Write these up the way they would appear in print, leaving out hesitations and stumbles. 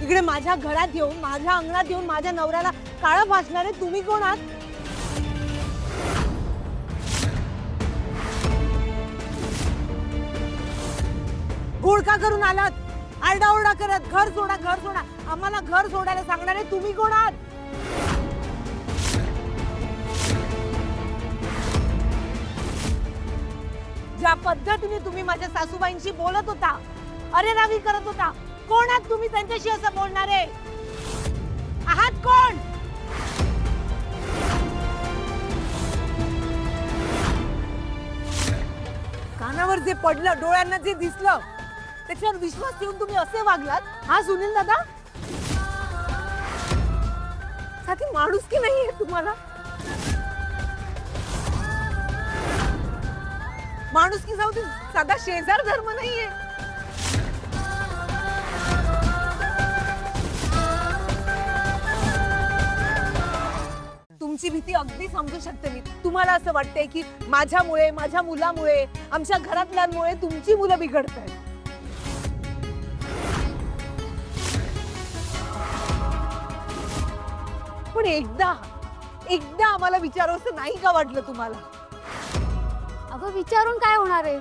इकडे माझ्या घरात येऊन माझ्या अंगणात येऊन माझ्या नवऱ्याला काळं फासणारे तुम्ही कोण आहात? घोळ का करून आलात? आरडाओरडा करत घर सोडा घर सोडा, आम्हाला घर सोडायला सांगणारे तुम्ही कोण आहात? ज्या पद्धतीने तुम्ही माझ्या सासूबाईंशी बोलत होता, अरे रावी करत होता, कोण आहात तुम्ही त्यांच्याशी असं बोलणारे? आहात कोण? कानावर जे पडलं, डोळ्यांना जे दिसलं, त्याच्यावर विश्वास ठेवून तुम्ही असे वागलात? हा सुनील दादा, साधी माणुसकी नाहीये तुम्हाला? माणुसकी जाऊ दे, साधा शेजार धर्म नाहीये. तुमची भीती अगदी समजू शकते मी. तुम्हाला असं वाटतंय की माझ्यामुळे, माझ्या मुलामुळे, आमच्या घरातल्यांमुळे तुमची मुलं बिघडतायत. पण एकदा आम्हाला विचारावंसं नाही का वाटलं तुम्हाला? अगं विचारून काय होणार आहे?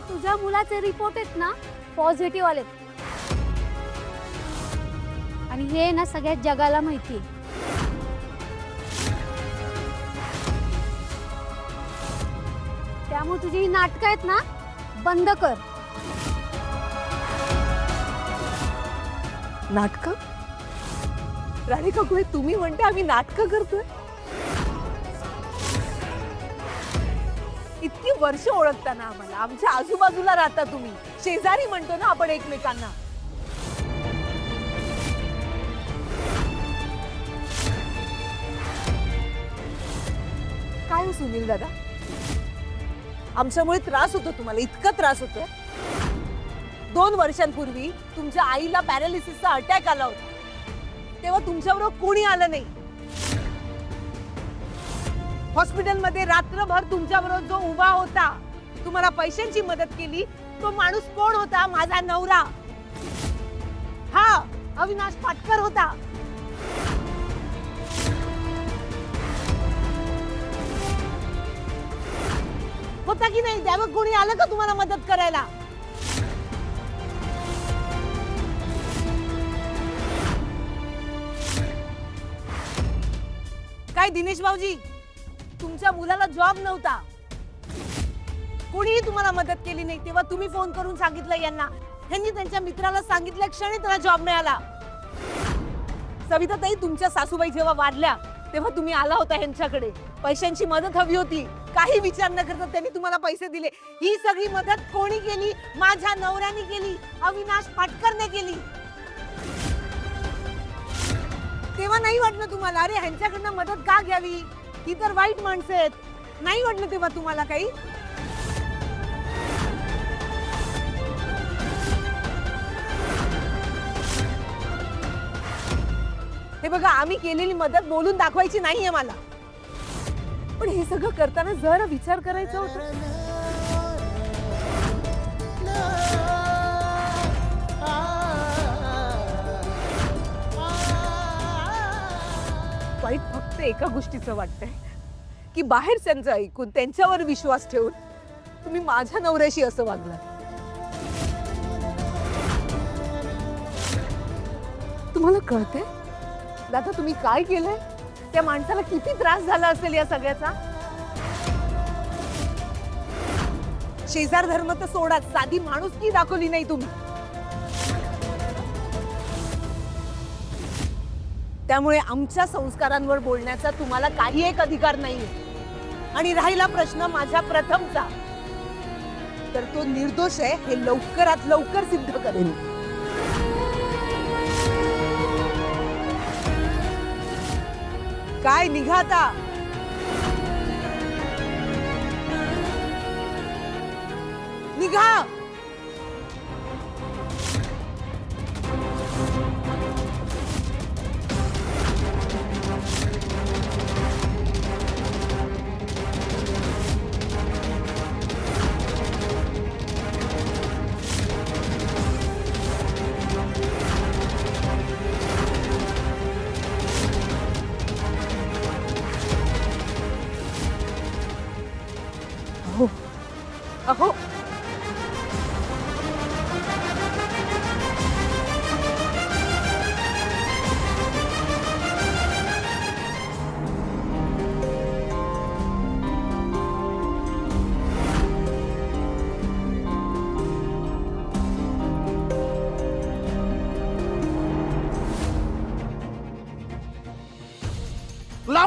तुझ्या मुलाचे रिपोर्ट आहेत ना पॉझिटिव्ह आलेत, आणि हे ना सगळ्या जगाला माहिती आहे. त्यामुळे तुझी ही नाटकं आहेत ना बंद कर. नाटकं? राणी काकू, तुम्ही म्हणता आम्ही नाटकं करतोय? इतकी वर्ष ओळखताना आम्हाला, आमच्या आजूबाजूला राहता तुम्ही, शेजारी म्हणतो ना आपण एकमेकांना. काय हो सुनील दादा, आमच्यामुळे त्रास होतो तुम्हाला? इतका त्रास होतोय? 2 वर्षांपूर्वी तुमच्या आईला पॅरालिसिसचा अटॅक आला होता, तेव्हा तुमच्याबरोबर कोणी आलं नाही. हॉस्पिटलमध्ये रात्रभर तुमच्याबरोबर जो उभा होता, तुम्हाला पैशांची मदत केली, तो माणूस कोण होता? माझा नवरा. हा अविनाश पाटकर होता. होता की नाही? त्यावर कोणी आलं का तुम्हाला मदत करायला? काय दिनेश भाऊजी, तुमच्या मुलाला जॉब नव्हता, कोणीही तुम्हाला मदत केली नाही, तेव्हा तुम्ही फोन करून सांगितलं यांना, त्यांनी त्यांच्या मित्राला सांगितल्या क्षणी त्याला जॉब मिळाला. सविताताई, तुमच्या सासूबाई जेव्हा वारल्या तेव्हा तुम्ही आला होता यांच्याकडे, पैशांची मदत हवी होती, काही विचार न करता त्यांनी तुम्हाला पैसे दिले. ही सगळी मदत कोणी केली? माझ्या नवऱ्याने केली, अविनाश पाटकरने केली. तेव्हा नाही वाटलं तुम्हाला, अरे ह्यांच्याकडनं मदत का घ्यावी, ही तर वाईट माणसं आहेत? नाही वाटलं तेव्हा तुम्हाला काही? हे बघा, आम्ही केलेली मदत बोलून दाखवायची नाहीये मला, पण हे सगळं करताना जरा विचार करायचा होता. वाईट फक्त एका गोष्टीचं वाटतंय की बाहेरच्यांचं ऐकून त्यांच्यावर विश्वास ठेवून तुम्ही माझ्या नवऱ्याशी असं वागलात. तुम्हाला कळतंय दादा तुम्ही काय केलंय? त्या माणसाला किती त्रास झाला असेल या सगळ्याचा? शेजार धर्म तर सोडा, साधी माणुसकी दाखवली नाही तुम्ही. त्यामुळे आमच्या संस्कारांवर बोलण्याचा तुम्हाला काही एक अधिकार नाहीये. आणि राहिला प्रश्न माझ्या प्रथमचा, तर तो निर्दोष आहे हे लवकरात लवकर सिद्ध करेन. काय निघा आता. निघा.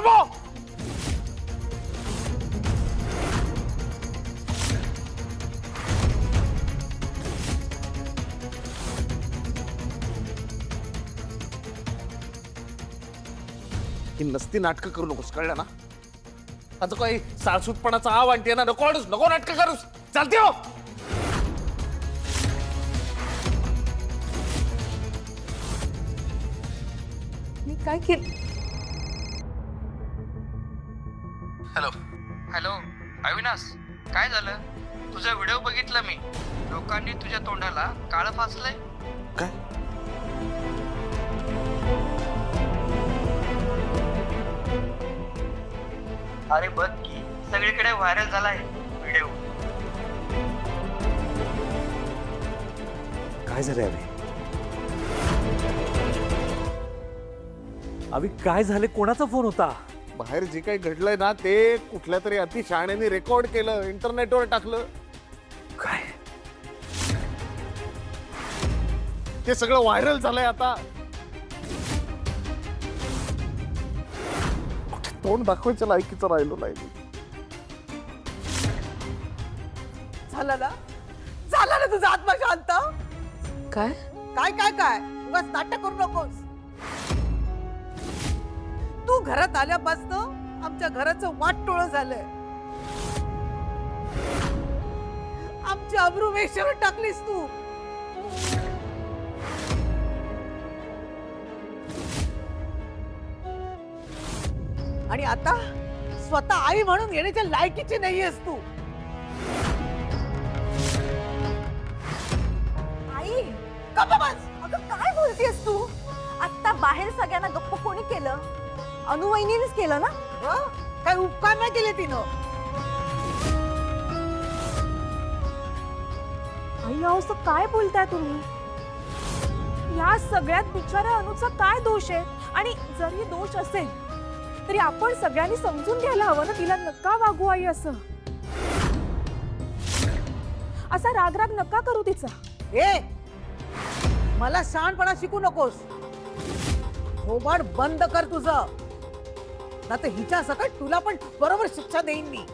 थांबव. ही नसती नाटकं करू नकोस, कळलं ना? आता काही साळसूतपणाचा आव आणते ना, नको नाटकं करूस. चालते हो. मी काय केलं? हॅलो हॅलो अविनाश, काय झालं? तुझा व्हिडिओ बघितला मी. लोकांनी तुझ्या तोंडाला काळं फासलंय. काय? अरे बघ की, सगळीकडे व्हायरल झालाय व्हिडिओ. काय झालंय अभि? अभि काय झाले? कोणाचा फोन होता? बाहेर जे काही घडलंय ना ते कुठल्या तरी अतिशहाण्याने रेकॉर्ड केलं, इंटरनेटवर टाकलं. काय? ते सगळं व्हायरल झालंय आता. कुठे तोंड दाखवायच्या लायकीचं राहिलो नाही. झालं ना? झालं ना तुझा आत्मा शांत? काय काय काय काय उगाच नाटक करू नकोस. तू घरात आल्यापासून आमच्या घराचं वाटोळं झालंय. आमची अब्रू वेश्यावर टाकलीस तू. आणि आता स्वतः आई म्हणून येण्याच्या लायकीची नाहीयेस तू. आई गप्प बस. अगं काय बोलतेस तू? आता बाहेर सगळ्यांना गप्प कोणी केलं? अनुवहिनीनेच केलं ना? हं? काय उपकार नाही केले तिनं. आई असं काय बोलताय तुम्ही? या सगळ्यात बिचारा अनुचा काय दोष आहे? आणि जरी दोष असेल तरी आपण सगळ्यांनी समजून घ्यायला हवं ना, तिला नका वागू आई असं. असा राग नका करू तिचा. ए मला शहाणपणा शिकू नकोस. थोबाड बंद कर तुझं, ना तर हिच्या सकट तुला पण बरोबर शिक्षा देईन मी.